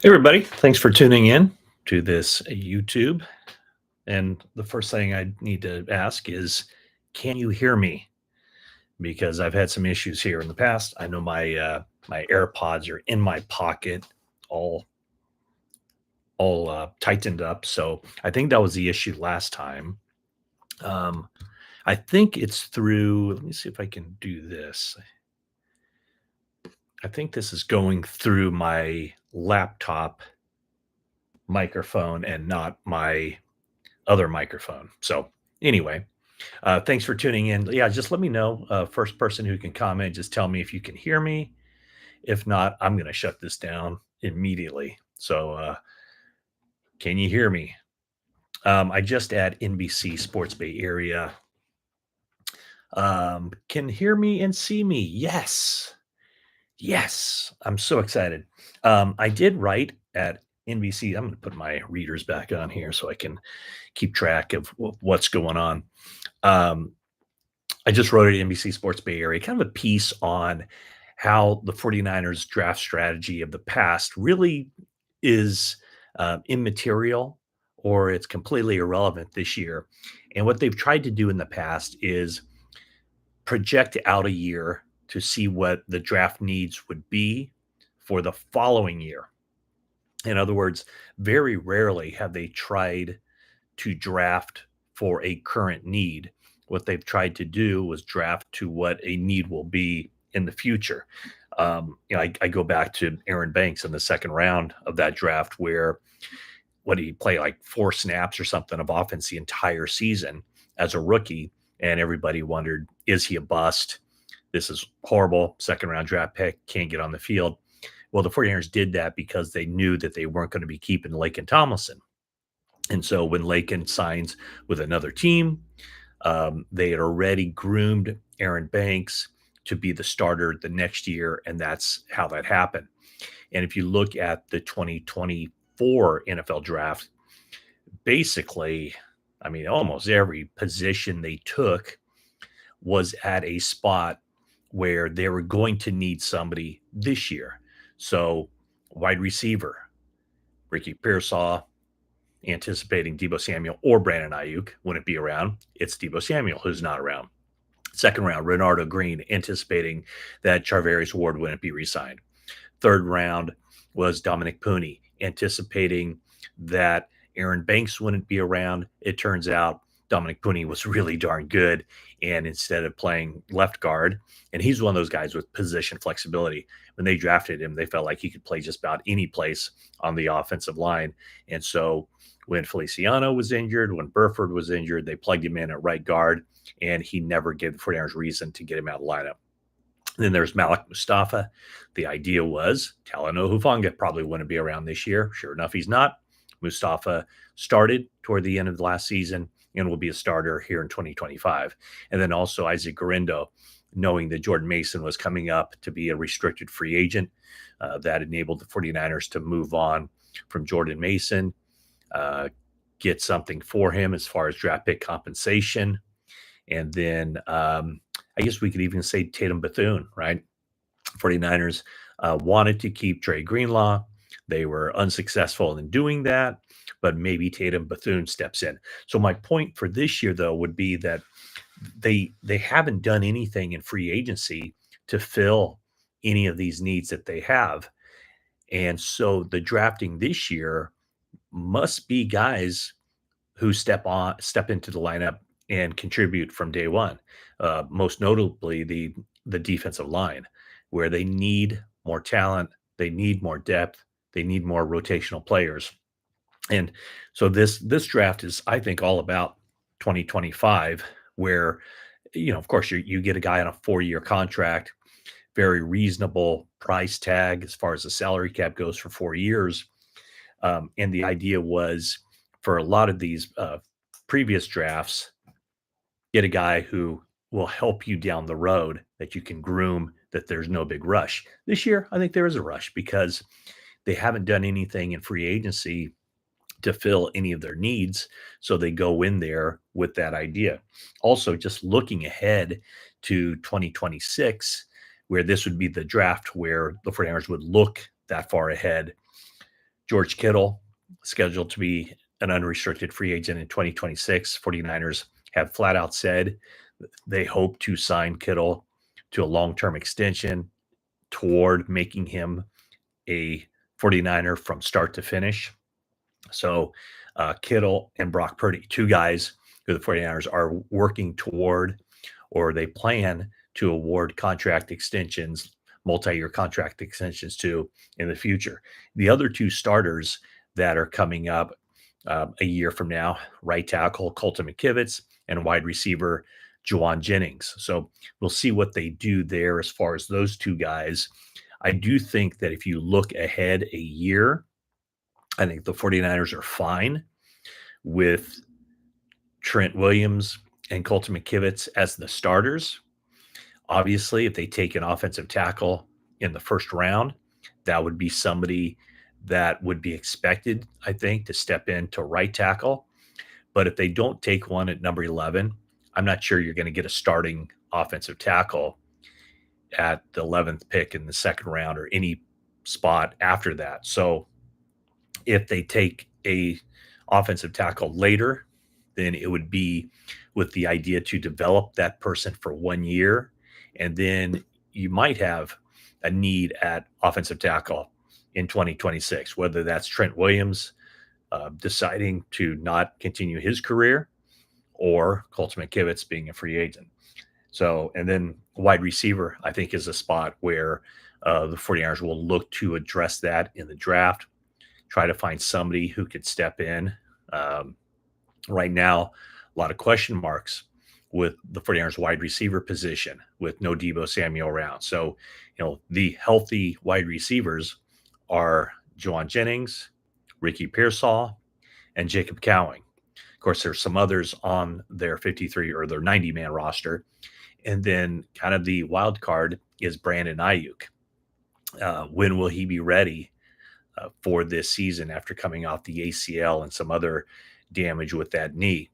Hey, everybody. Thanks for tuning in to this YouTube. And the first thing I need to ask is, can you hear me? Because I've had some issues here in the past. I know my AirPods are in my pocket, all all tightened up. So I think that was the issue last time. Um, I think it's through. Let me see if I can do this. I think this is going through my laptop microphone and not my other microphone. So anyway, thanks for tuning in. Yeah, just let me know. First person who can comment, just tell me if you can hear me. If not, I'm going to shut this down immediately. So, can you hear me? I just at NBC Sports Bay Area. Can hear me and see me? Yes. Yes. I'm so excited. I did write at NBC. I'm going to put my readers back on here so I can keep track of what's going on. Um, I just wrote at NBC Sports Bay Area kind of a piece on how the 49ers draft strategy of the past really is immaterial or it's completely irrelevant this year. And what they've tried to do in the past is project out a year to see what the draft needs would be for the following year. In other words, very rarely have they tried to draft for a current need. What they've tried to do was draft to what a need will be in the future. I go back to Aaron Banks in the second round of that draft, where what did he play like 4 snaps or something of offense the entire season as a rookie, and everybody wondered, is he a bust? This is horrible. Second round draft pick, can't get on the field. Well, the 49ers did that because they knew that they weren't going to be keeping Laken Tomlinson. And so when Laken signs with another team, they had already groomed Aaron Banks to be the starter the next year, and that's how that happened. And if you look at the 2024 NFL draft, basically, I mean, almost every position they took was at a spot where they were going to need somebody this year. So, wide receiver, Ricky Pearsall, anticipating Debo Samuel or Brandon Aiyuk wouldn't be around. It's Debo Samuel who's not around. Second round, Renardo Green, anticipating that Charvarius Ward wouldn't be re-signed. Third round was Dominic Puni, anticipating that Aaron Banks wouldn't be around. It turns out Dominic Puni was really darn good. And instead of playing left guard, and he's one of those guys with position flexibility, when they drafted him, they felt like he could play just about any place on the offensive line. And so when Feliciano was injured, when Burford was injured, they plugged him in at right guard, and he never gave the 49ers reason to get him out of the lineup. Then there's Malik Mustafa. The idea was Talanoa Hufanga probably wouldn't be around this year. Sure enough, he's not. Mustafa started toward the end of the last season and will be a starter here in 2025. And then also Isaac Garindo, knowing that Jordan Mason was coming up to be a restricted free agent, that enabled the 49ers to move on from Jordan Mason, get something for him as far as draft pick compensation. And then I guess we could even say Tatum Bethune, right? 49ers wanted to keep Trey Greenlaw. They were unsuccessful in doing that, but maybe Tatum Bethune steps in. So my point for this year, though, would be that they haven't done anything in free agency to fill any of these needs that they have. And so the drafting this year must be guys who step into the lineup and contribute from day one. Most notably, the defensive line, where they need more talent, they need more depth, they need more rotational players. And so this draft is, I think, all about 2025, where of course, you get a guy on a 4-year contract, very reasonable price tag as far as the salary cap goes for 4 years. And the idea was for a lot of these previous drafts, get a guy who will help you down the road, that you can groom, that there's no big rush. This year, I think there is a rush because they haven't done anything in free agency to fill any of their needs. So they go in there with that idea. Also, just looking ahead to 2026, where this would be the draft where the 49ers would look that far ahead. George Kittle, scheduled to be an unrestricted free agent in 2026. 49ers have flat out said they hope to sign Kittle to a long-term extension toward making him a 49er from start to finish. So Kittle and Brock Purdy, two guys who the 49ers are working toward, or they plan to award contract extensions, multi-year contract extensions to in the future. The other two starters that are coming up a year from now, right tackle Colton McKivitz and wide receiver Juwan Jennings. So we'll see what they do there as far as those two guys. I do think that if you look ahead a year, I think the 49ers are fine with Trent Williams and Colton McKivitz as the starters. Obviously, if they take an offensive tackle in the first round, that would be somebody that would be expected, I think, to step in to right tackle. But if they don't take one at number 11, I'm not sure you're going to get a starting offensive tackle at the 11th pick in the second round or any spot after that. So if they take a offensive tackle later, then it would be with the idea to develop that person for 1 year. And then you might have a need at offensive tackle in 2026, whether that's Trent Williams deciding to not continue his career or Colton McKivitz being a free agent. So, and then wide receiver, I think, is a spot where the 49ers will look to address that in the draft, try to find somebody who could step in. Right now, a lot of question marks with the 49ers wide receiver position with no Deebo Samuel around. So, the healthy wide receivers are Juwan Jennings, Ricky Pearsall, and Jacob Cowing. Of course, there's some others on their 53 or their 90-man roster. And then kind of the wild card is Brandon Aiyuk. When will he be ready for this season after coming off the ACL and some other damage with that knee?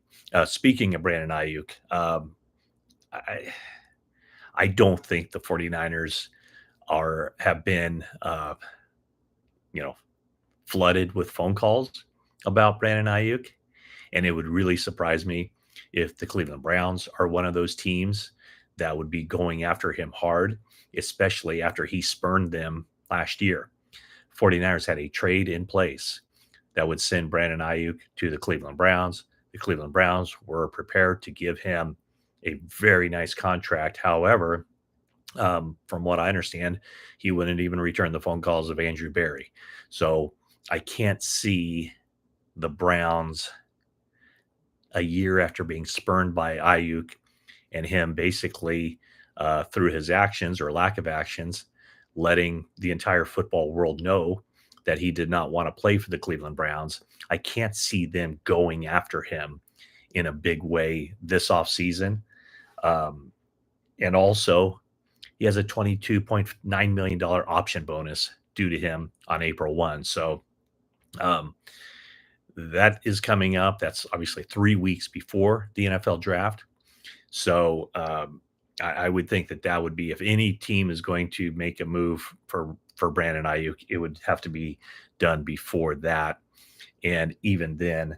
Speaking of Brandon Aiyuk, I don't think the 49ers have been flooded with phone calls about Brandon Aiyuk. And it would really surprise me if the Cleveland Browns are one of those teams that would be going after him hard, especially after he spurned them last year. 49ers had a trade in place that would send Brandon Aiyuk to the Cleveland Browns. The Cleveland Browns were prepared to give him a very nice contract. However, from what I understand, he wouldn't even return the phone calls of Andrew Berry. So I can't see the Browns a year after being spurned by Aiyuk and him basically through his actions or lack of actions, letting the entire football world know that he did not want to play for the Cleveland Browns. I can't see them going after him in a big way this offseason. And also, he has a $22.9 million option bonus due to him on April 1. So that is coming up. That's obviously 3 weeks before the NFL draft. So I would think that would be, if any team is going to make a move for Brandon Aiyuk, it would have to be done before that. And even then,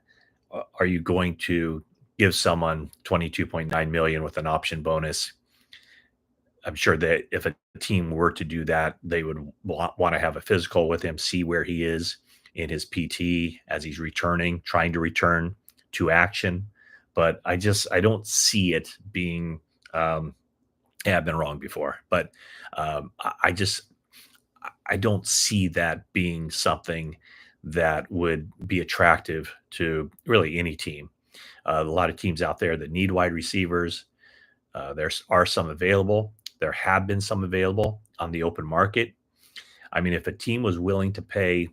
are you going to give someone $22.9 million with an option bonus? I'm sure that if a team were to do that, they would want to have a physical with him, see where he is in his PT as he's returning, trying to return to action. But I don't see it being. I've been wrong before, but I don't see that being something that would be attractive to really any team. A lot of teams out there that need wide receivers. There are some available. There have been some available on the open market. I mean, if a team was willing to pay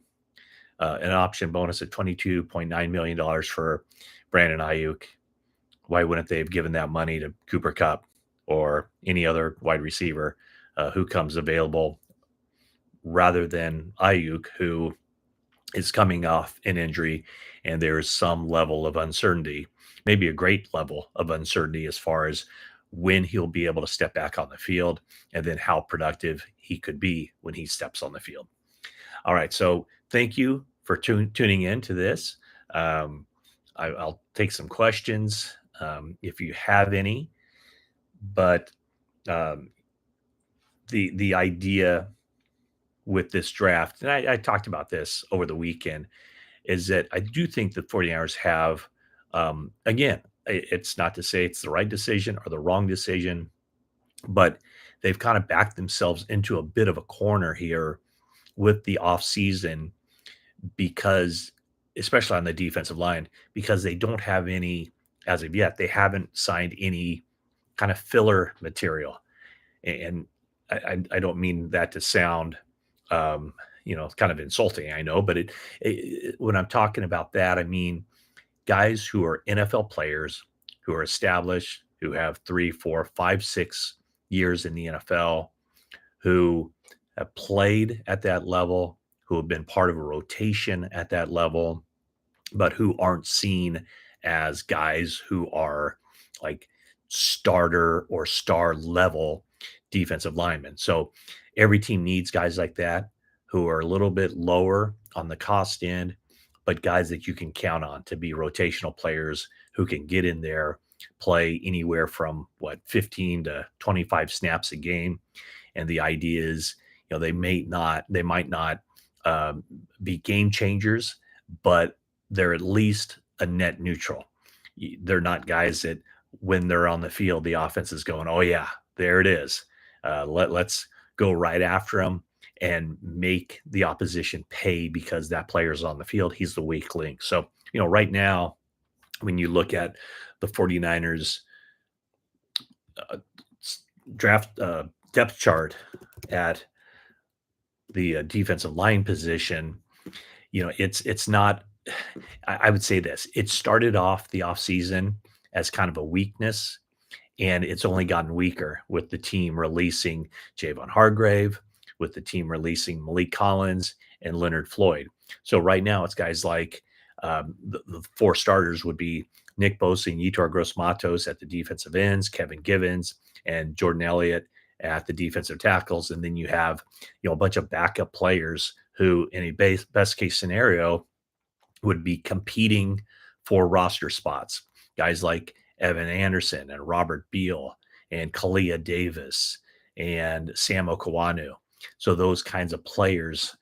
an option bonus of $22.9 million for Brandon Aiyuk, why wouldn't they have given that money to Cooper Kupp or any other wide receiver who comes available rather than Aiyuk, who is coming off an injury and there's some level of uncertainty, maybe a great level of uncertainty as far as when he'll be able to step back on the field and then how productive he could be when he steps on the field. All right. So thank you for tuning in to this. Um, I'll take some questions if you have any, but um, the idea with this draft, and I talked about this over the weekend, is that I do think the 49ers have, again, it's not to say it's the right decision or the wrong decision, but they've kind of backed themselves into a bit of a corner here with the offseason because, especially on the defensive line, because they don't have any, as of yet, they haven't signed any kind of filler material. And I don't mean that to sound, um, kind of insulting, I know, but when I'm talking about that, I mean guys who are NFL players, who are established, who have 3, 4, 5, 6 years in the NFL, who have played at that level, who have been part of a rotation at that level, but who aren't seen as guys who are like starter or star level defensive linemen. So every team needs guys like that who are a little bit lower on the cost end, but guys that you can count on to be rotational players who can get in there, play anywhere from 15 to 25 snaps a game. And the idea is, they might not um, be game changers, but they're at least a net neutral. They're not guys that when they're on the field, the offense is going, oh yeah, there it is. Let's go right after them and make the opposition pay because that player's on the field. He's the weak link. So, right now, when you look at the 49ers uh, draft depth chart at the defensive line position, it's not. I would say this: it started off the offseason as kind of a weakness, and it's only gotten weaker with the team releasing Javon Hargrave, with the team releasing Malik Collins and Leonard Floyd. So right now, it's guys like the four starters would be Nick Bosa and Yetur Gross-Matos at the defensive ends, Kevin Givens and Jordan Elliott at the defensive tackles, and then you have a bunch of backup players who, in a best case scenario, would be competing for roster spots. Guys like Evan Anderson and Robert Beal and Kalia Davis and Sam Okawanu. So those kinds of players,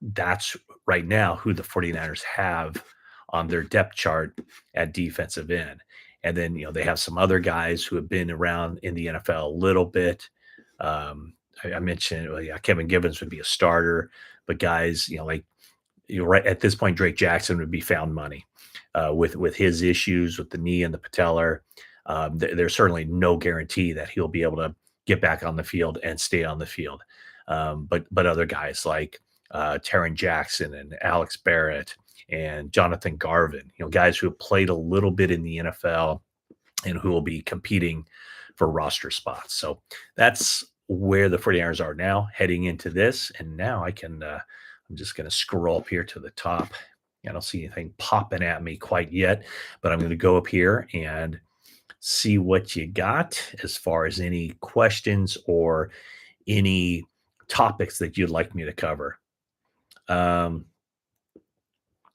that's right now who the 49ers have on their depth chart at defensive end. And then, they have some other guys who have been around in the NFL a little bit. I mentioned, well, yeah, Kevin Givens would be a starter, but guys, like right at this point, Drake Jackson would be found money with his issues with the knee and the patellar. There's certainly no guarantee that he'll be able to get back on the field and stay on the field. But other guys like Taron Jackson and Alex Barrett and Jonathan Garvin, guys who have played a little bit in the NFL and who will be competing for roster spots. So that's where the 49ers are now heading into this. And now I'm just going to scroll up here to the top. I don't see anything popping at me quite yet, but I'm going to go up here and see what you got as far as any questions or any topics that you'd like me to cover.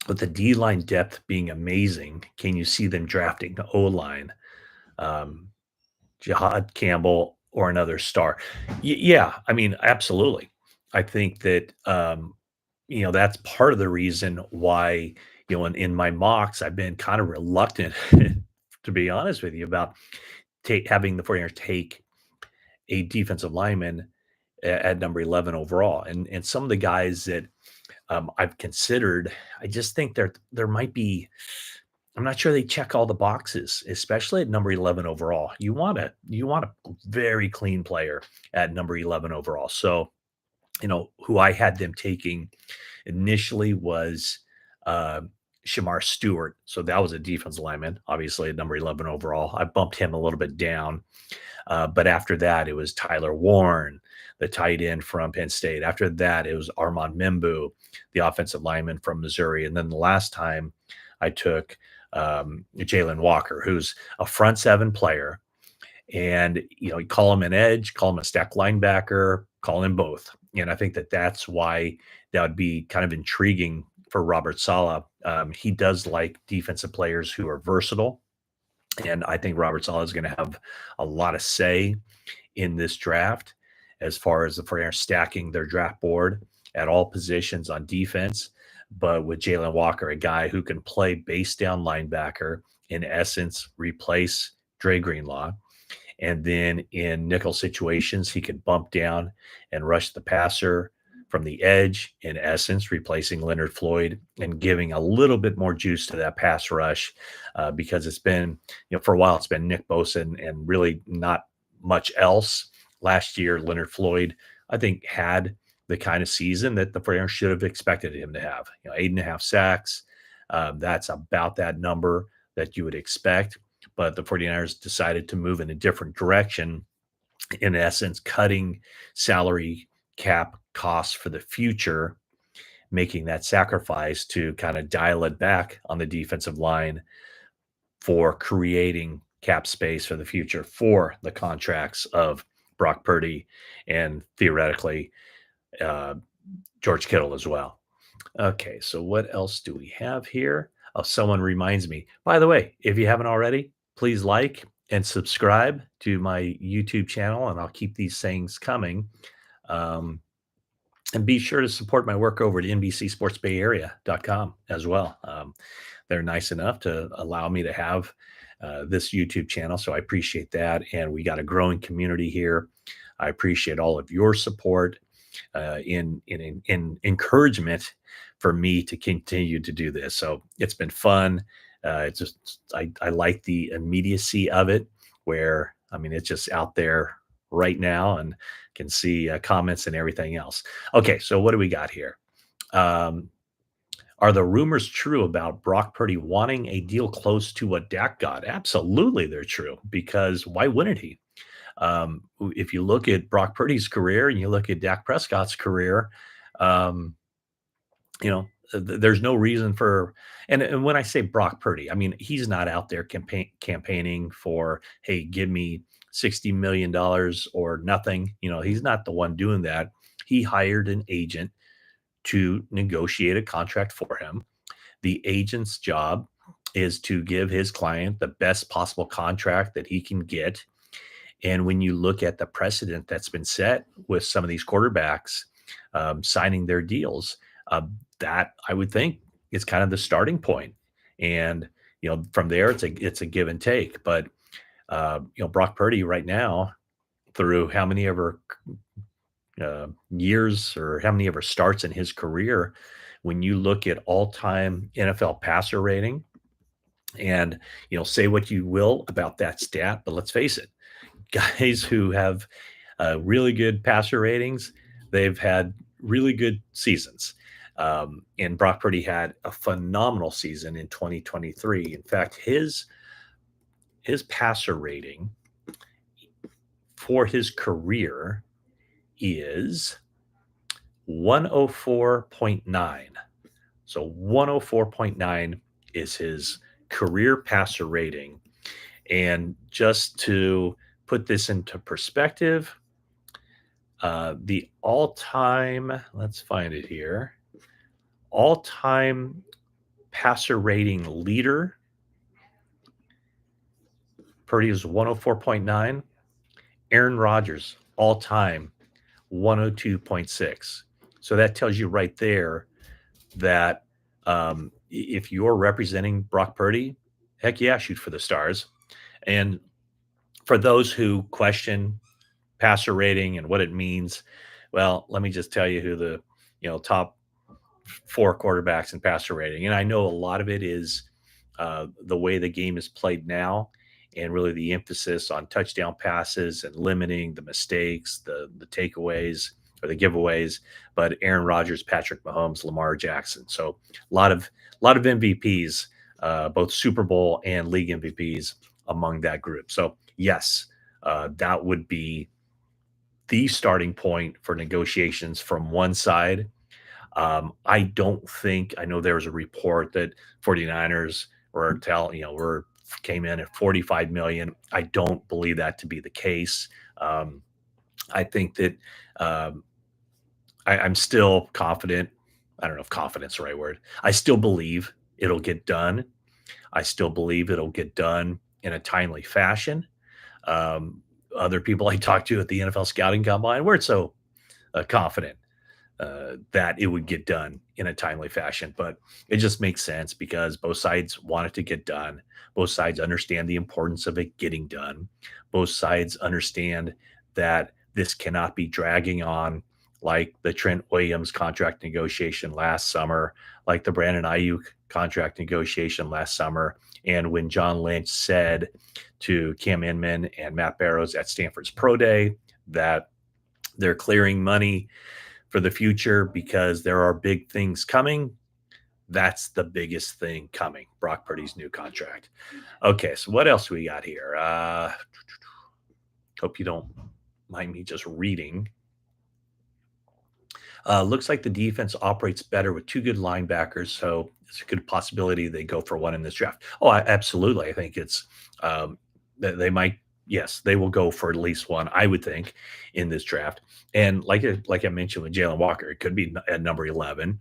With the D-line depth being amazing, can you see them drafting the O-line, Jihad Campbell or another star? Yeah, I mean, absolutely. I think that, that's part of the reason why, in my mocks, I've been kind of reluctant, to be honest with you, about having the 49ers take a defensive lineman at number 11 overall. And some of the guys that I've considered, I just think there might be, I'm not sure they check all the boxes, especially at number 11 overall. You want a very clean player at number 11 overall. So, who I had them taking initially was Shamar Stewart. So that was a defensive lineman, obviously at number 11 overall. I bumped him a little bit down. But after that, it was Tyler Warren, the tight end from Penn State. After that, it was Armand Membu, the offensive lineman from Missouri. And then the last time I took Jalen Walker, who's a front seven player. And, you call him an edge, call him a stack linebacker, call him both. And I think that that's why that would be kind of intriguing for Robert Saleh. He does like defensive players who are versatile. And I think Robert Saleh is going to have a lot of say in this draft as far as the 49ers stacking their draft board at all positions on defense. But with Jalen Walker, a guy who can play base down linebacker, in essence, replace Dre Greenlaw. And then in nickel situations, he could bump down and rush the passer from the edge, in essence, replacing Leonard Floyd and giving a little bit more juice to that pass rush because it's been, for a while, it's been Nick Bosa and really not much else. Last year, Leonard Floyd, I think, had the kind of season that the 49ers should have expected him to have. 8.5 sacks. That's about that number that you would expect. But the 49ers decided to move in a different direction, in essence, cutting salary cap costs for the future, making that sacrifice to kind of dial it back on the defensive line for creating cap space for the future for the contracts of Brock Purdy and theoretically uh, George Kittle as well. Okay, so what else do we have here? Oh, someone reminds me. By the way, if you haven't already, please like and subscribe to my YouTube channel, and I'll keep these things coming. Um, and be sure to support my work over at NBC Sports Bay Area.com as well. They're nice enough to allow me to have this YouTube channel, so I appreciate that. And we got a growing community here. I appreciate all of your support in encouragement for me to continue to do this. So it's been fun. It's just I like the immediacy of it, where I mean it's just out there right now and can see comments and everything else. Okay, so what do we got here? Are the rumors true about Brock Purdy wanting a deal close to what Dak got? Absolutely, they're true, because why wouldn't he? If you look at Brock Purdy's career and you look at Dak Prescott's career, um, there's no reason for. And when I say Brock Purdy, I mean he's not out there campaigning for, hey, give me $60 million or nothing. He's not the one doing that. He hired an agent to negotiate a contract for him. The agent's job is to give his client the best possible contract that he can get. And when you look at the precedent that's been set with some of these quarterbacks signing their deals, that I would think is kind of the starting point. And from there, it's a give and take. But Brock Purdy right now, through how many ever years or how many ever starts in his career, when you look at all-time NFL passer rating, and say what you will about that stat, but let's face it, guys who have really good passer ratings, they've had really good seasons. And Brock Purdy had a phenomenal season in 2023. In fact, his passer rating for his career is 104.9. So 104.9 is his career passer rating. And just to put this into perspective, the all-time, let's find it here, all-time passer rating leader, Purdy is 104.9. Aaron Rodgers, all-time, 102.6. So that tells you right there that if you're representing Brock Purdy, heck yeah, shoot for the stars. And for those who question passer rating and what it means, well, let me just tell you who the top 4 quarterbacks in passer rating. And I know a lot of it is the way the game is played now, and really the emphasis on touchdown passes and limiting the mistakes, the takeaways or the giveaways. But Aaron Rodgers, Patrick Mahomes, Lamar Jackson. So a lot of MVPs, both Super Bowl and league MVPs among that group. So yes, that would be the starting point for negotiations from one side. I don't think, I know there was a report that 49ers came in at 45 million. I don't believe that to be the case. I think that I'm still confident. I don't know if confident's the right word. I still believe it'll get done. I still believe it'll get done in a timely fashion. Um, Other people I talked to at the NFL scouting combine weren't so confident that it would get done in a timely fashion. But it just makes sense because both sides want it to get done. Both sides understand the importance of it getting done. Both sides understand that this cannot be dragging on like the Trent Williams contract negotiation last summer, like the Brandon Aiyuk contract negotiation last summer. And when John Lynch said to Cam Inman and Matt Barrows at Stanford's Pro Day that they're clearing money for the future because there are big things coming. That's the biggest thing coming. Brock Purdy's new contract. Okay, so what else we got here? Hope you don't mind me just reading. Looks like the defense operates better with two good linebackers, so it's a good possibility they go for one in this draft. Oh, absolutely. I think it's they might. Yes, they will go for at least one. I would think in this draft. And like I mentioned with Jalen Walker, it could be at number 11.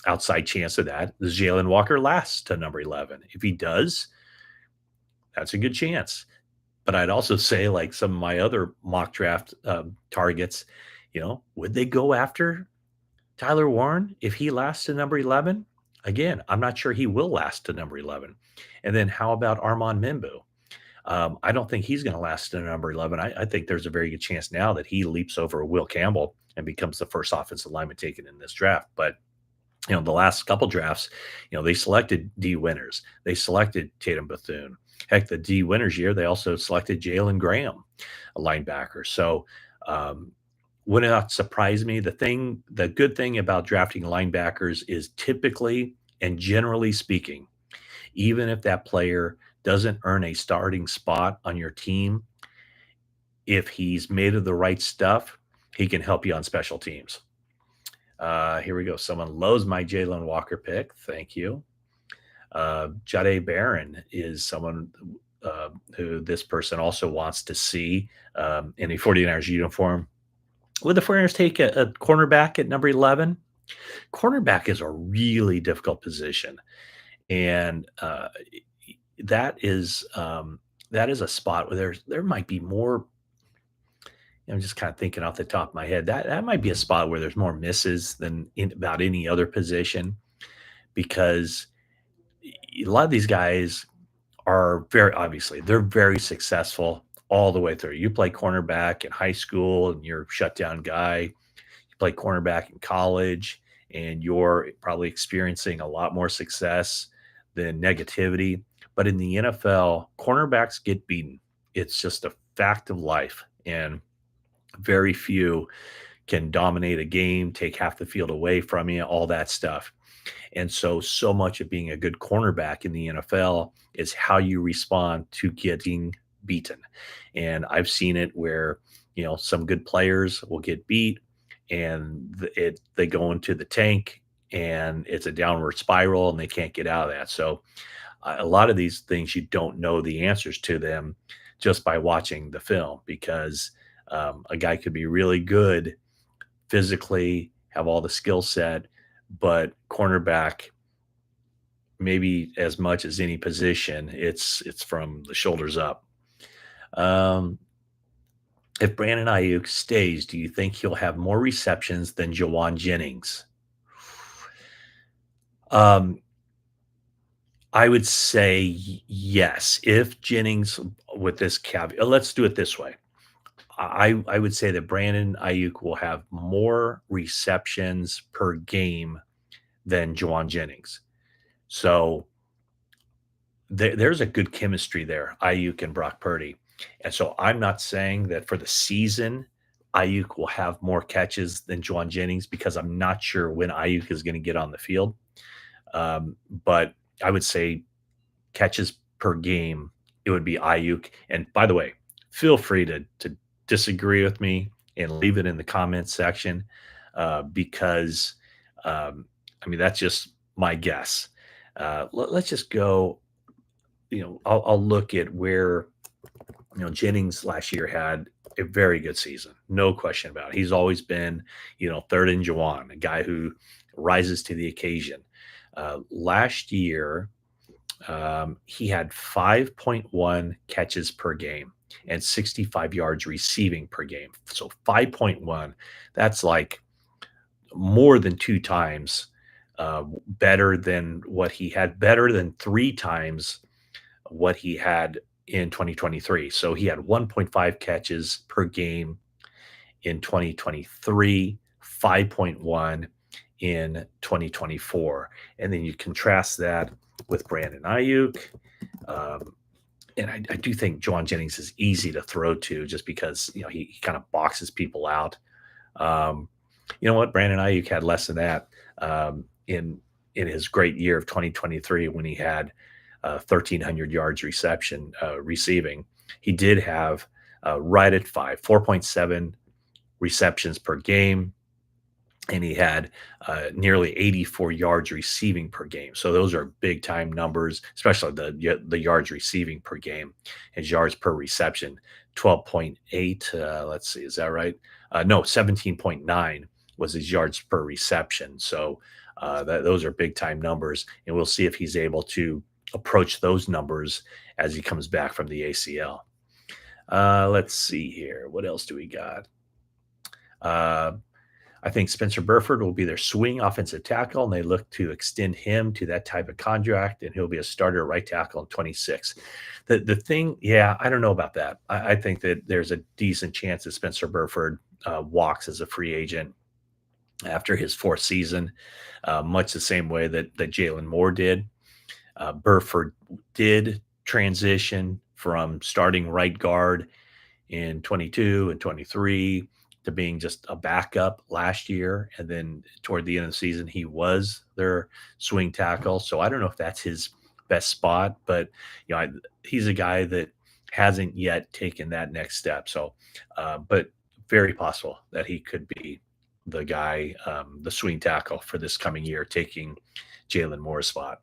Outside chance of that. Does Jalen Walker last to number 11? If he does, that's a good chance. But I'd also say, like some of my other mock draft targets, would they go after Tyler Warren, if he lasts to number 11? Again, I'm not sure he will last to number 11. And then how about Armand Mimbu? I don't think he's going to last to number 11. I think there's a very good chance now that he leaps over Will Campbell and becomes the first offensive lineman taken in this draft. But the last couple drafts, they selected D winners. They selected Tatum Bethune. Heck, the D winners year, they also selected Jalen Graham, a linebacker. So would not surprise me. The good thing about drafting linebackers is typically and generally speaking, even if that player doesn't earn a starting spot on your team, if he's made of the right stuff, he can help you on special teams. Here we go. Someone loves my Jalen Walker pick. Thank you. Jade Barron is someone who this person also wants to see in a 49ers uniform. Would the 49ers take a cornerback at number 11? Cornerback is a really difficult position. And that is a spot where there might be more. I'm just kind of thinking off the top of my head. That might be a spot where there's more misses than in about any other position because a lot of these guys are they're very successful all the way through. You play cornerback in high school and you're a shutdown guy. You play cornerback in college and you're probably experiencing a lot more success than negativity. But in the NFL, cornerbacks get beaten. It's just a fact of life. And very few can dominate a game, take half the field away from you, all that stuff. And so much of being a good cornerback in the NFL is how you respond to getting beaten. And I've seen it where, some good players will get beat and they go into the tank and it's a downward spiral and they can't get out of that. So a lot of these things, you don't know the answers to them just by watching the film because a guy could be really good physically, have all the skill set, but cornerback, maybe as much as any position, it's from the shoulders up. Um, if Brandon Aiyuk stays, do you think he'll have more receptions than Jawan Jennings? Um, I would say yes. If Jennings, with this caveat, let's do it this way. I would say that Brandon Aiyuk will have more receptions per game than Jawan Jennings. So there's a good chemistry there, Aiyuk and Brock Purdy. And so I'm not saying that for the season, Aiyuk will have more catches than Jawan Jennings because I'm not sure when Aiyuk is going to get on the field. But I would say catches per game, it would be Aiyuk. And by the way, feel free to disagree with me and leave it in the comments section because, that's just my guess. Let's just go, I'll look at where, Jennings last year had a very good season, no question about it. He's always been, third and Juwan, a guy who rises to the occasion. Last year, he had 5.1 catches per game and 65 yards receiving per game. So 5.1, that's like more than two times better than what he had, better than three times what he had in 2023. So he had 1.5 catches per game in 2023, 5.1 in 2024. And then you contrast that with Brandon Aiyuk. And I do think Juwan Jennings is easy to throw to just because, he kind of boxes people out. You know what? Brandon Aiyuk had less than that in his great year of 2023 when he had 1,300 yards receiving. He did have right at 4.7 receptions per game, and he had nearly 84 yards receiving per game. So those are big time numbers, especially the yards receiving per game. His yards per reception, 12.8. Let's see, is that right? No, 17.9 was his yards per reception. So those are big time numbers, and we'll see if he's able to approach those numbers as he comes back from the ACL. Let's see here. What else do we got? I think Spencer Burford will be their swing offensive tackle, and they look to extend him to that type of contract, and he'll be a starter right tackle in 26. The thing, I don't know about that. I think that there's a decent chance that Spencer Burford walks as a free agent after his fourth season, much the same way that Jalen Moore did. Burford did transition from starting right guard in 22 and 23 to being just a backup last year. And then toward the end of the season, he was their swing tackle. So I don't know if that's his best spot, but he's a guy that hasn't yet taken that next step. So, but very possible that he could be the guy, the swing tackle for this coming year, taking Jalen Moore's spot.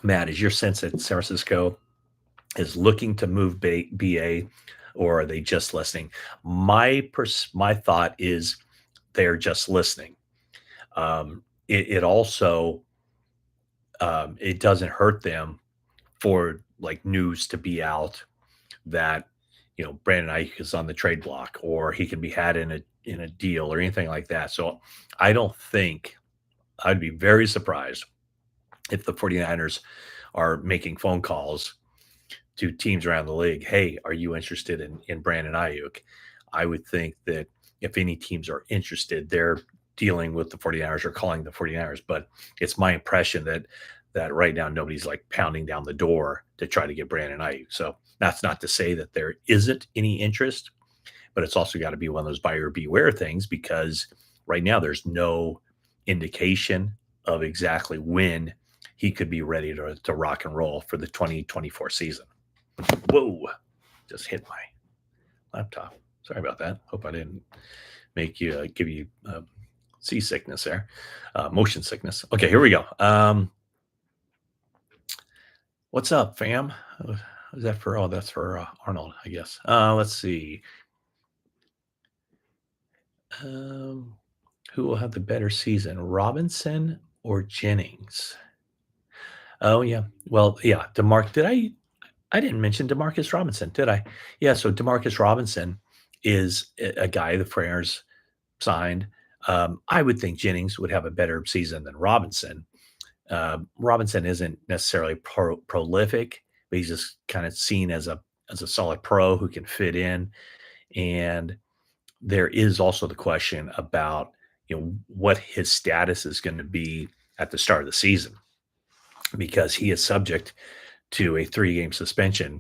Matt, is your sense that San Francisco is looking to move BA, or are they just listening? My thought is they're just listening. It also it doesn't hurt them for like news to be out that Brandon Aiyuk is on the trade block, or he can be had in a deal or anything like that. So I don't think, I'd be very surprised if the 49ers are making phone calls to teams around the league. Hey, are you interested in Brandon Aiyuk? I would think that if any teams are interested, they're dealing with the 49ers or calling the 49ers. But it's my impression that right now nobody's like pounding down the door to try to get Brandon Aiyuk. So that's not to say that there isn't any interest, but it's also got to be one of those buyer beware things, because right now there's no indication of exactly when he could be ready to rock and roll for the 2024 season. Whoa, just hit my laptop. Sorry about that. Hope I didn't make you give you seasickness there, motion sickness. Okay, here we go. What's up, fam? Is that for? Oh, that's for Arnold, I guess. Let's see. Who will have the better season, Robinson or Jennings? Oh yeah. Well, yeah. I didn't mention Demarcus Robinson, did I? Yeah. So Demarcus Robinson is a guy the Friars signed. I would think Jennings would have a better season than Robinson. Robinson isn't necessarily prolific, but he's just kind of seen as a solid pro who can fit in. And there is also the question about what his status is going to be at the start of the season, because he is subject to a 3-game suspension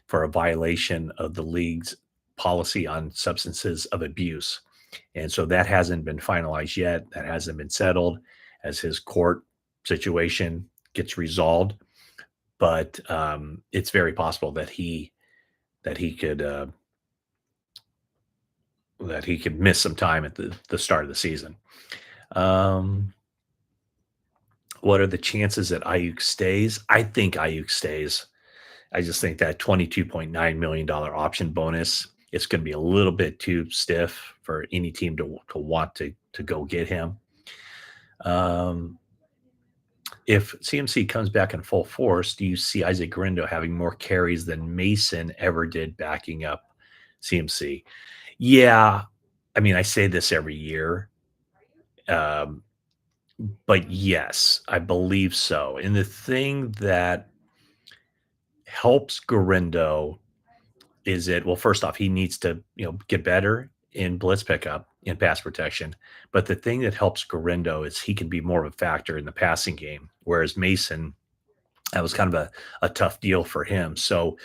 for a violation of the league's policy on substances of abuse. And so that hasn't been finalized yet. That hasn't been settled as his court situation gets resolved. But it's very possible that he could miss some time at the start of the season. What are the chances that Aiyuk stays? I think Aiyuk stays. I just think that $22.9 million option bonus, it's going to be a little bit too stiff for any team to want to go get him. Um, if CMC comes back in full force, do you see Isaac Grindo having more carries than Mason ever did backing up CMC? Yeah, I mean, I say this every year, um, but yes, I believe so. And the thing that helps Grindo is it well, first off, he needs to, get better in blitz pickup, in pass protection. But the thing that helps Gorindo is he can be more of a factor in the passing game, whereas Mason, that was kind of a tough deal for him. So,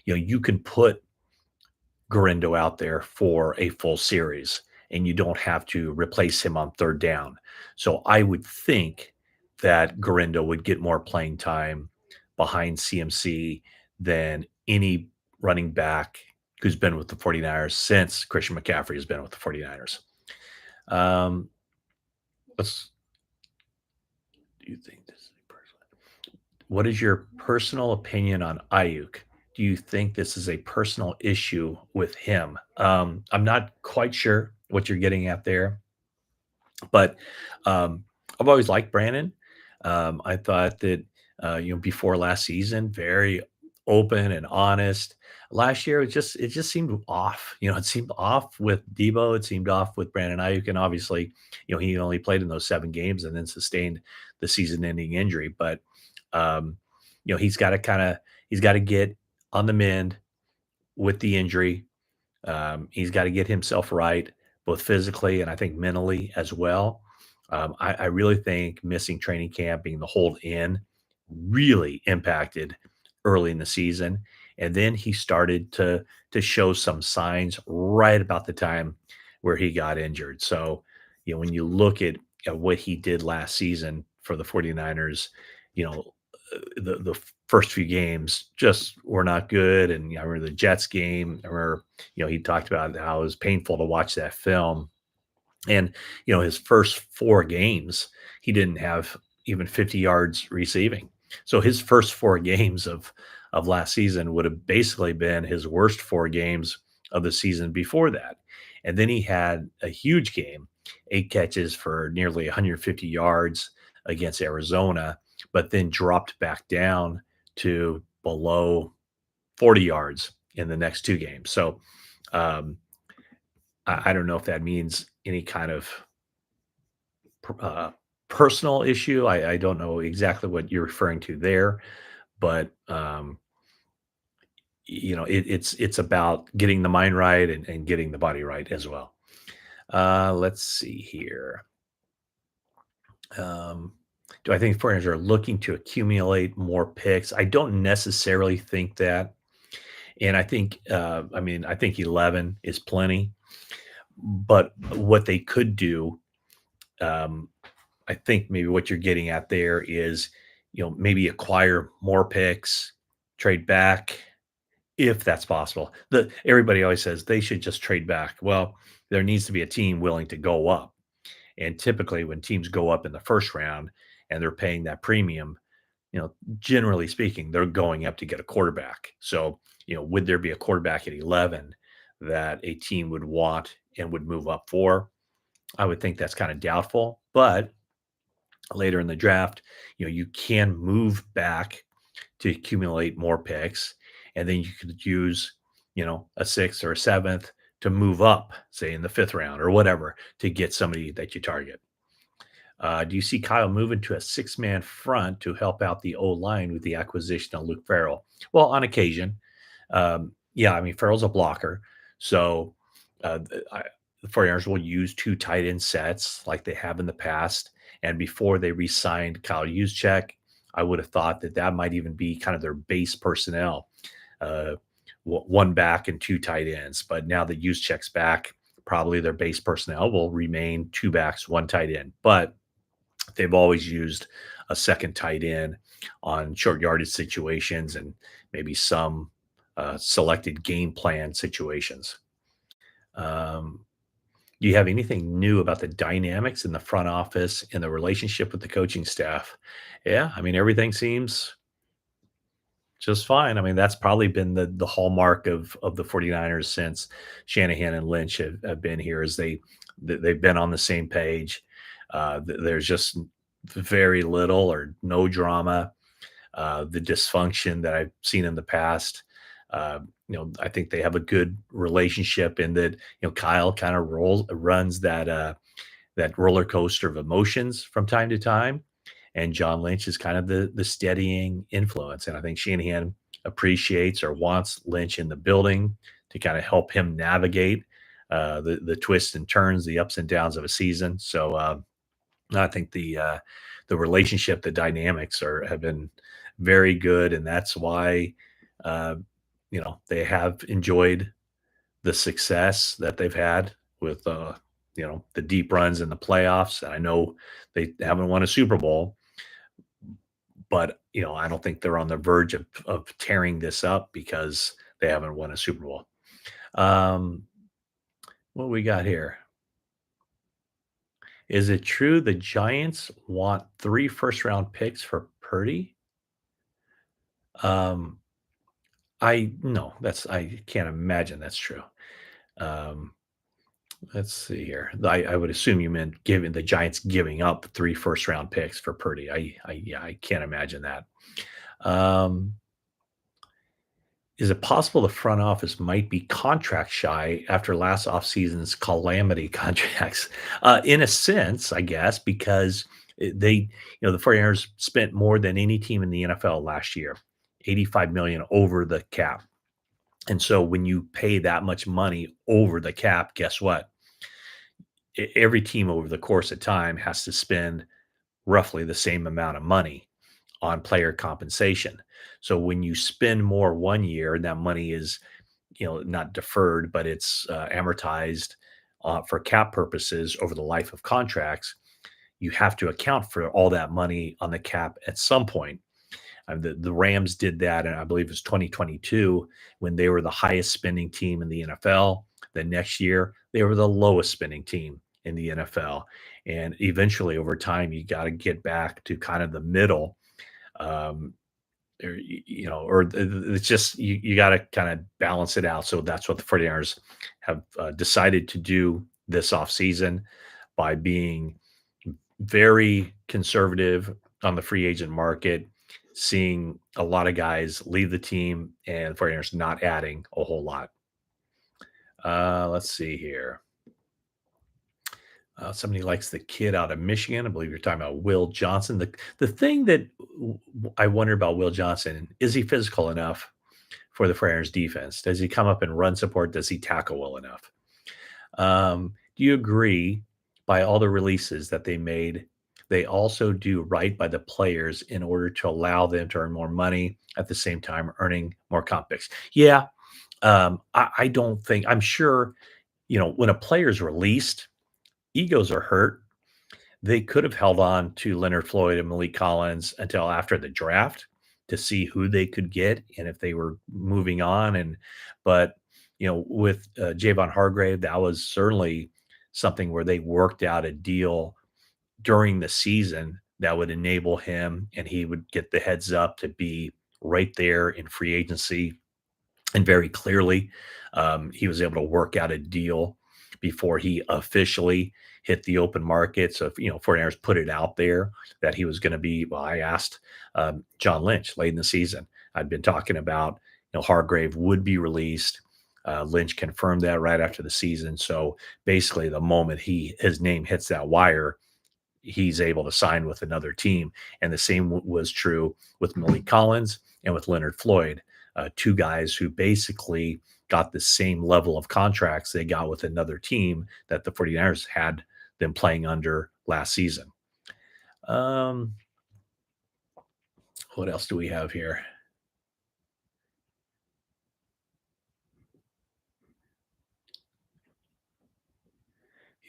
you can put Gorindo out there for a full series and you don't have to replace him on third down. So I would think that Gorindo would get more playing time behind CMC than any running back who's been with the 49ers since Christian McCaffrey has been with the 49ers. Um, let's do you think this is personal? What is your personal opinion on Aiyuk? Do you think this is a personal issue with him? I'm not quite sure what you're getting at there, but I've always liked Brandon. I thought that before last season, very open and honest. Last year, it just seemed off. It seemed off with Debo. It seemed off with Brandon Ayuk, and obviously, he only played in those 7 games and then sustained the season-ending injury. But he's got to get on the mend with the injury. He's got to get himself right, both physically and I think mentally as well. I really think missing training camp, being the hold in, really impacted early in the season. And then he started to show some signs right about the time where he got injured. So, when you look at what he did last season for the 49ers, you know, the first few games just were not good. And I remember the Jets game, where he talked about how it was painful to watch that film. And his first 4 games, he didn't have even 50 yards receiving. So his first 4 games of last season would have basically been his worst 4 games of the season before that. And then he had a huge game, 8 catches for nearly 150 yards against Arizona, but then dropped back down to below 40 yards in the next 2 games. So um, I don't know if that means any kind of uh, personal issue. I don't know exactly what you're referring to there, but it's about getting the mind right and getting the body right as well. Let's see here. Um, do I think foreigners are looking to accumulate more picks? I don't necessarily think that. And I think 11 is plenty. But what they could do, um, I think maybe what you're getting at there is, maybe acquire more picks, trade back if that's possible. Everybody always says they should just trade back. Well, there needs to be a team willing to go up. And typically when teams go up in the first round and they're paying that premium, generally speaking, they're going up to get a quarterback. So, would there be a quarterback at 11 that a team would want and would move up for? I would think that's kind of doubtful, but later in the draft, you can move back to accumulate more picks, and then you could use, a sixth or a seventh to move up, say in the fifth round or whatever, to get somebody that you target. Do you see Kyle moving to a 6-man front to help out the O line with the acquisition of Luke Farrell? Well, on occasion, yeah. I mean, Farrell's a blocker, so the 49ers will use 2 tight end sets like they have in the past. And before they re-signed Kyle Juszczyk, I would have thought that might even be kind of their base personnel, uh, one back and 2 tight ends. But now that Juszczyk's back, probably their base personnel will remain 2 backs, 1 tight end. But they've always used a second tight end on short yardage situations and maybe some selected game plan situations. Um, do you have anything new about the dynamics in the front office and the relationship with the coaching staff? Yeah, I mean, everything seems just fine. I mean, that's probably been the hallmark of the 49ers since Shanahan and Lynch have been here, is they've been on the same page. There's just very little or no drama. The dysfunction that I've seen in the past. I think they have a good relationship in that, Kyle kind of runs that roller coaster of emotions from time to time. And John Lynch is kind of the steadying influence. And I think Shanahan appreciates or wants Lynch in the building to kind of help him navigate the twists and turns, the ups and downs of a season. So I think the relationship, the dynamics have been very good, and that's why uh, they have enjoyed the success that they've had with the deep runs in the playoffs. I know they haven't won a Super Bowl, but I don't think they're on the verge of tearing this up because they haven't won a Super Bowl. Um, what we got here? Is it true the Giants want 3 first-round picks for Purdy? Um, I no, I can't imagine that's true. Um, let's see here. I would assume you meant giving the Giants giving up 3 first-round picks for Purdy. Yeah, I can't imagine that. Um, is it possible the front office might be contract shy after last offseason's calamity contracts? In a sense, I guess, because the 49ers spent more than any team in the NFL last year, 85 million over the cap. And so when you pay that much money over the cap, guess what? Every team over the course of time has to spend roughly the same amount of money on player compensation. So when you spend more one year and that money is, not deferred, but it's amortized for cap purposes over the life of contracts, you have to account for all that money on the cap at some point. The Rams did that, and I believe it was 2022 when they were the highest spending team in the NFL. The next year, they were the lowest spending team in the NFL. And eventually, over time, you got to get back to kind of the middle. Um, it's just you got to kind of balance it out. So that's what the 49ers have decided to do this offseason by being very conservative on the free agent market, seeing a lot of guys leave the team and 49ers not adding a whole lot. Let's see here. Somebody likes the kid out of Michigan. I believe you're talking about Will Johnson. The thing that I wonder about Will Johnson, is he physical enough for the 49ers defense? Does he come up and run support? Does he tackle well enough? Do you agree by all the releases that they made, they also do right by the players in order to allow them to earn more money at the same time earning more comp picks? Yeah. I don't think, I'm sure, when a player is released, egos are hurt. They could have held on to Leonard Floyd and Malik Collins until after the draft to see who they could get and if they were moving on. But with Javon Hargrave, that was certainly something where they worked out a deal during the season that would enable him, and he would get the heads up to be right there in free agency. And very clearly, he was able to work out a deal before he officially hit the open market. So, if 49ers put it out there that he was going to be, well, I asked John Lynch late in the season. I'd been talking about, Hargrave would be released. Lynch confirmed that right after the season. So basically, the moment his name hits that wire, he's able to sign with another team. And the same was true with Malik Collins and with Leonard Floyd, two guys who basically got the same level of contracts they got with another team that the 49ers had them playing under last season. What else do we have here?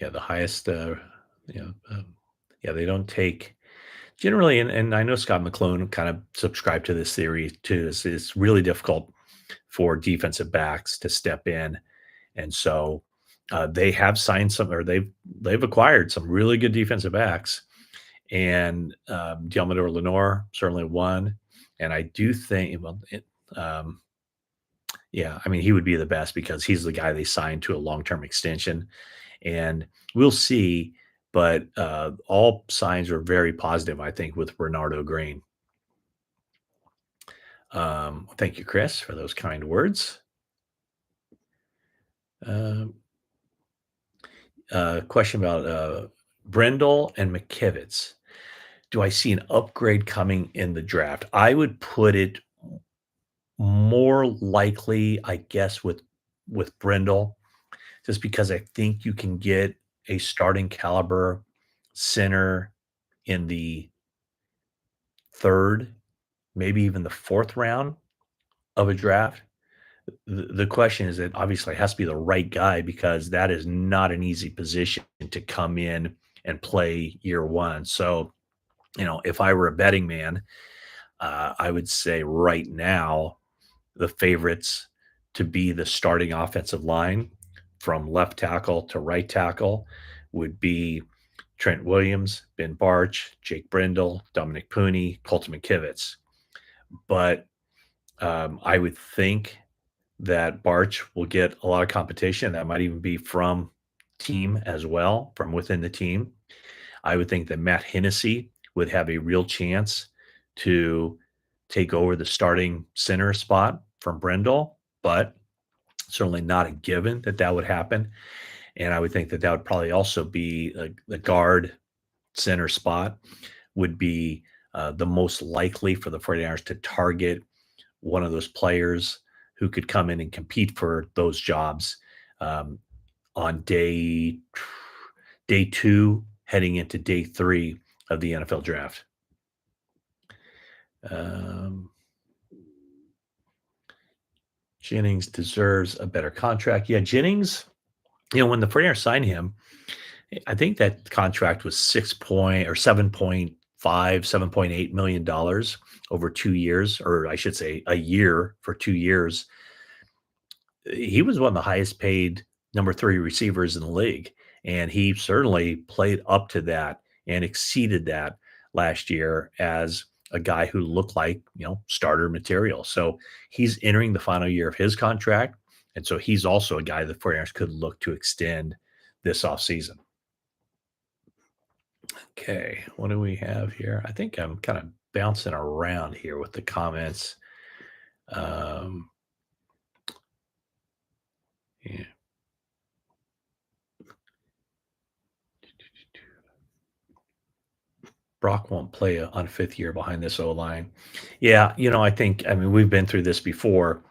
Yeah, the highest, yeah, they don't take generally, and I know Scott McClone kind of subscribed to this theory too. It's really difficult for defensive backs to step in, and so they have signed some, or they've acquired some really good defensive backs, and Deommodore Lenoir certainly one. And I do think, well, yeah, I mean, he would be the best because he's the guy they signed to a long-term extension, and we'll see. But all signs are very positive, I think, with Bernardo Green. Thank you, Chris, for those kind words. Um, Question about Brendel and McKivitz. Do I see an upgrade coming in the draft? I would put it more likely, I guess, with Brendel, just because I think you can get a starting caliber center in the third, maybe even the fourth round of a draft. The question is that obviously it has to be the right guy because that is not an easy position to come in and play year one. So, if I were a betting man, I would say right now the favorites to be the starting offensive line from left tackle to right tackle would be Trent Williams, Ben Barch, Jake Brendel, Dominic Pooney, Colton McKivitz. But I would think that Barch will get a lot of competition. That might even be from team as well, from within the team. I would think that Matt Hennessy would have a real chance to take over the starting center spot from Brendel, but certainly not a given that that would happen. And I would think that that would probably also be the guard center spot would be the most likely for the 49ers to target one of those players who could come in and compete for those jobs um, on day two, heading into day three of the NFL draft. Um, Jennings deserves a better contract. Yeah, Jennings, when the 49ers signed him, I think that contract was 7.5, $7.8 million over 2 years, or I should say a year for 2 years. He was one of the highest paid number three receivers in the league. And he certainly played up to that and exceeded that last year as a guy who looked like, starter material. So he's entering the final year of his contract. And so he's also a guy the 49ers could look to extend this offseason. Okay, what do we have here? I think I'm kind of bouncing around here with the comments. Um, yeah. Brock won't play on fifth year behind this O line. Yeah, I mean, we've been through this before.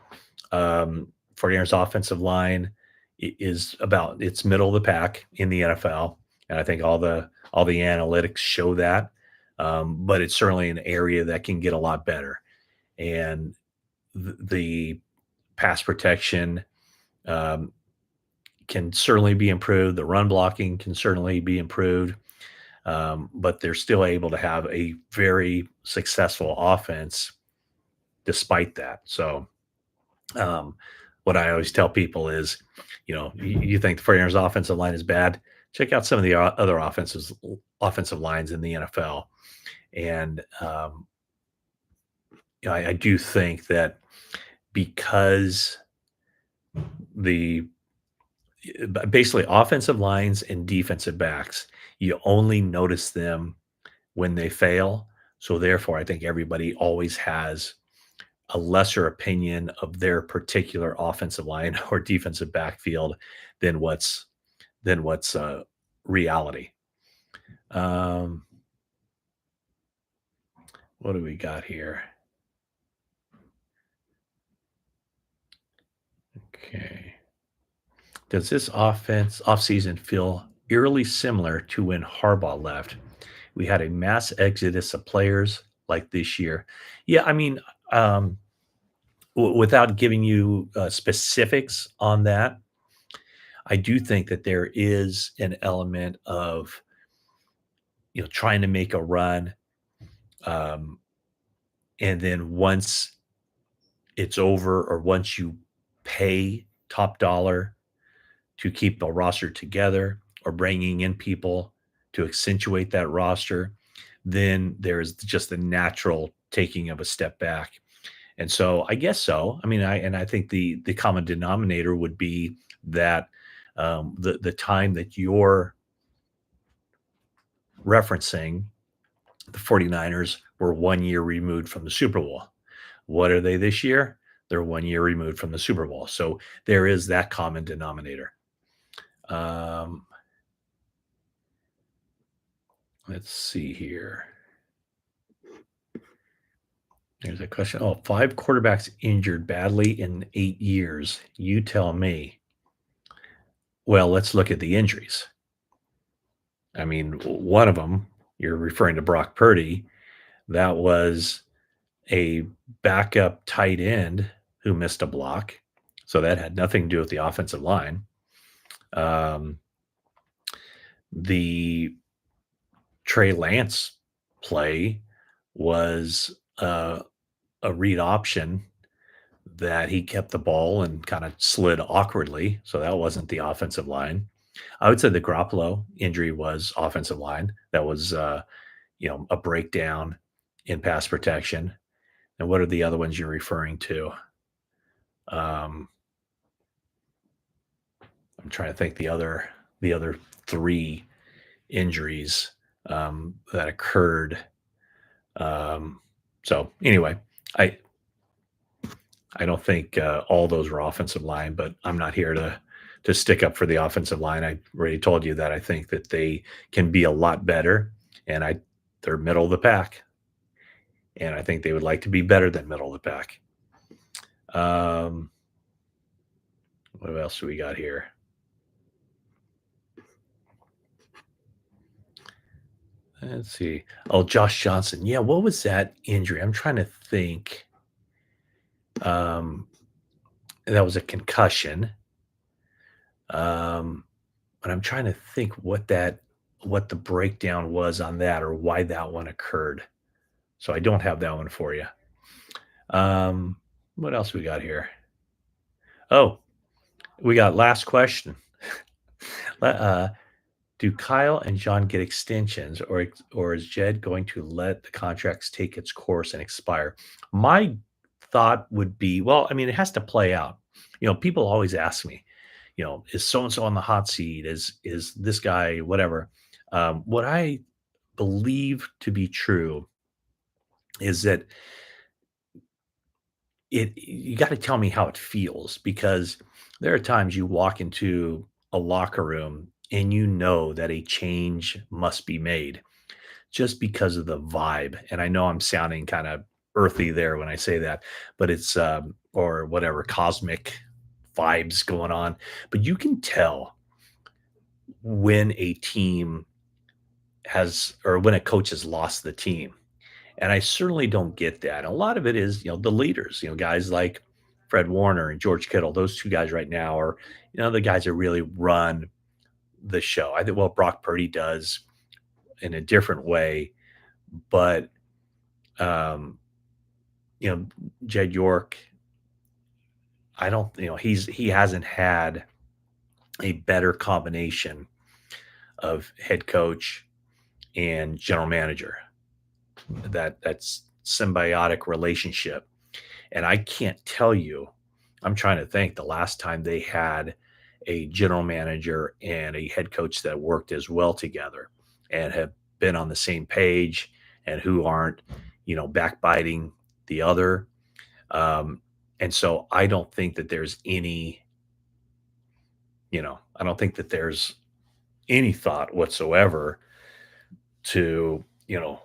49ers offensive line is about it's middle of the pack in the NFL, and I think all the analytics show that. But it's certainly an area that can get a lot better, and the pass protection um, can certainly be improved. The run blocking can certainly be improved. But they're still able to have a very successful offense despite that. So, what I always tell people is, you think the 49ers offensive line is bad, check out some of the other offensive lines in the NFL. And, I do think that because the basically offensive lines and defensive backs, you only notice them when they fail. So therefore, I think everybody always has a lesser opinion of their particular offensive line or defensive backfield than what's reality. Um, what do we got here? Okay. Does this offseason feel eerily similar to when Harbaugh left? We had a mass exodus of players like this year. Yeah, I mean, without giving you specifics on that, I do think that there is an element of trying to make a run, um, and then once it's over, or once you pay top dollar to keep the roster together, or bringing in people to accentuate that roster, then there's just the natural taking of a step back. And so I guess so. I mean, I think the common denominator would be that the time that you're referencing, the 49ers were 1 year removed from the Super Bowl. What are they this year? They're 1 year removed from the Super Bowl. So there is that common denominator. Um, let's see here. There's a question. Oh, 5 quarterbacks injured badly in 8 years. You tell me. Well, let's look at the injuries. I mean, one of them, you're referring to Brock Purdy. That was a backup tight end who missed a block. So that had nothing to do with the offensive line. Um, the Trey Lance play was a read option that he kept the ball and kind of slid awkwardly. So that wasn't the offensive line. I would say the Garoppolo injury was offensive line. That was, a breakdown in pass protection. And what are the other ones you're referring to? Um, I'm trying to think the other three injuries that occurred. So anyway, I I don't think all those were offensive line, but I'm not here to stick up for the offensive line. I already told you that I think that they can be a lot better, and they're middle of the pack, and I think they would like to be better than middle of the pack. Um, what else do we got here? Let's see. Oh, Josh Johnson. Yeah, what was that injury? I'm trying to think. Um, that was a concussion. Um, but I'm trying to think what the breakdown was on that or why that one occurred. So I don't have that one for you. Um, what else we got here? Oh, we got last question. Uh, do Kyle and John get extensions, or is Jed going to let the contracts take its course and expire? My thought would be, well, I mean, it has to play out. People always ask me, is so and so on the hot seat? Is this guy whatever? What I believe to be true is that you got to tell me how it feels, because there are times you walk into a locker room and you know that a change must be made just because of the vibe. And I know I'm sounding kind of earthy there when I say that, but it's or whatever, cosmic vibes going on. But you can tell when a team has, or when a coach has lost the team. And I certainly don't get that. A lot of it is, the leaders, guys like Fred Warner and George Kittle. Those two guys right now are, the guys that really run the show. I think, well, Brock Purdy does in a different way, but um, you know, Jed York, I don't, he hasn't had a better combination of head coach and general manager. That's symbiotic relationship. And I can't tell you, I'm trying to think the last time they had a general manager and a head coach that worked as well together and have been on the same page and who aren't, backbiting the other. And so I don't think that there's I don't think that there's any thought whatsoever to,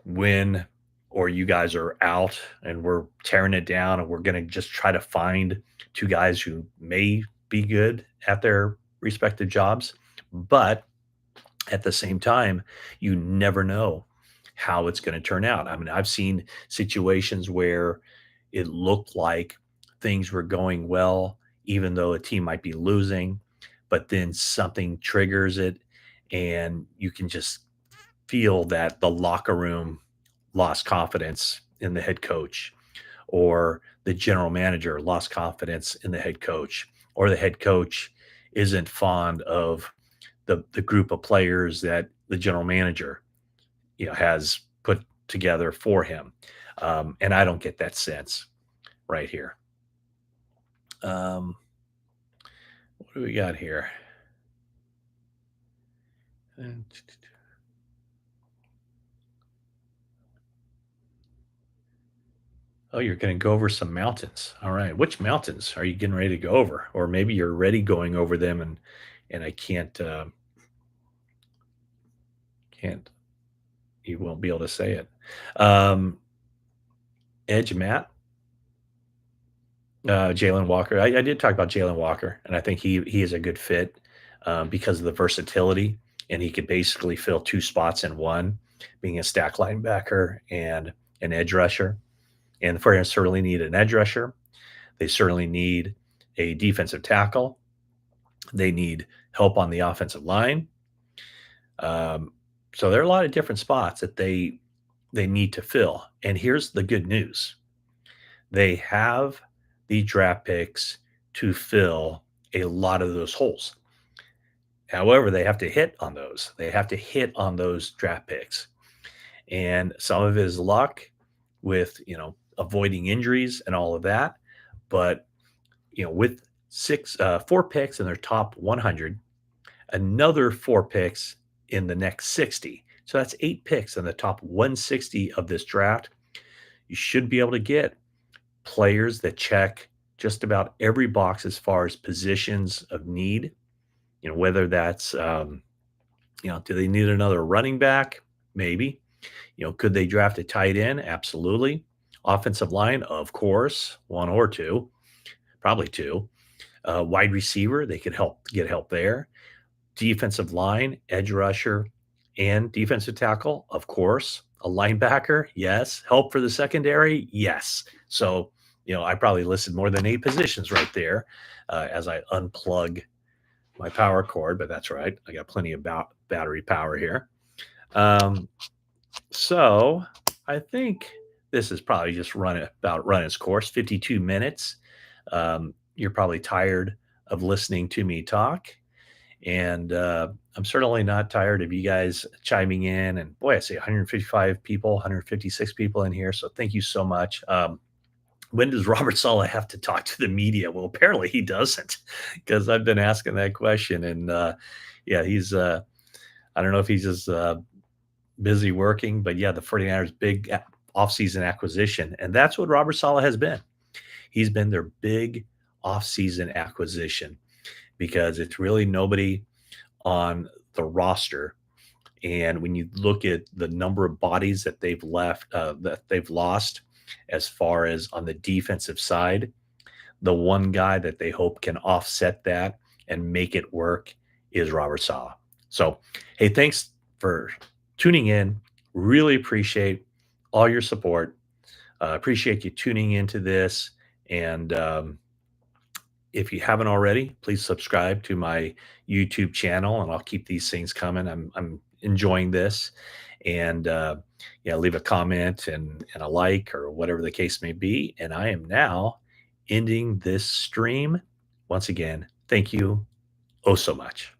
win, or you guys are out and we're tearing it down and we're going to just try to find two guys who may be good at their respective jobs. But at the same time, you never know how it's going to turn out. I mean, I've seen situations where it looked like things were going well, even though a team might be losing, but then something triggers it, and you can just feel that the locker room lost confidence in the head coach, or the general manager lost confidence in the head coach, or the head coach isn't fond of the group of players that the general manager has put together for him. And I don't get that sense right here. What do we got here? And- Oh, you're going to go over some mountains. All right. Which mountains are you getting ready to go over? Or maybe you're already going over them and I can't you won't be able to say it. Um, Edge Matt, Jalen Walker. I did talk about Jalen Walker, and I think he is a good fit because of the versatility, and he could basically fill two spots in one, being a stack linebacker and an edge rusher. And the 49ers certainly need an edge rusher. They certainly need a defensive tackle. They need help on the offensive line. Um, so there are a lot of different spots that they need to fill. And here's the good news: they have the draft picks to fill a lot of those holes. However, they have to hit on those. They have to hit on those draft picks. And some of it is luck with, avoiding injuries and all of that. But, with four picks in their top 100, another four picks in the next 60. So that's eight picks in the top 160 of this draft. You should be able to get players that check just about every box as far as positions of need. Whether that's, do they need another running back? Maybe. Could they draft a tight end? Absolutely. Offensive line, of course, one or two, probably two. Wide receiver, they could get help there. Defensive line, edge rusher, and defensive tackle, of course. A linebacker, yes. Help for the secondary, yes. So, I probably listed more than eight positions right there as I unplug my power cord, but that's right. I got plenty of battery power here. So I think this is probably just run its course, 52 minutes. You're probably tired of listening to me talk. And I'm certainly not tired of you guys chiming in. And boy, I say 155 people, 156 people in here. So thank you so much. When does Robert Sala have to talk to the media? Well, apparently he doesn't, because I've been asking that question. And yeah, I don't know if he's just busy working, but yeah, the 49ers big offseason acquisition. And that's what Robert Sala has been. He's been their big offseason acquisition because it's really nobody on the roster. And when you look at the number of bodies that that they've lost, as far as on the defensive side, the one guy that they hope can offset that and make it work is Robert Sala. So, hey, thanks for tuning in. Really appreciate all your support. Appreciate you tuning into this. And if you haven't already, please subscribe to my YouTube channel, and I'll keep these things coming. I'm enjoying this, and yeah, leave a comment and a like or whatever the case may be. And I am now ending this stream. Once again, thank you oh so much.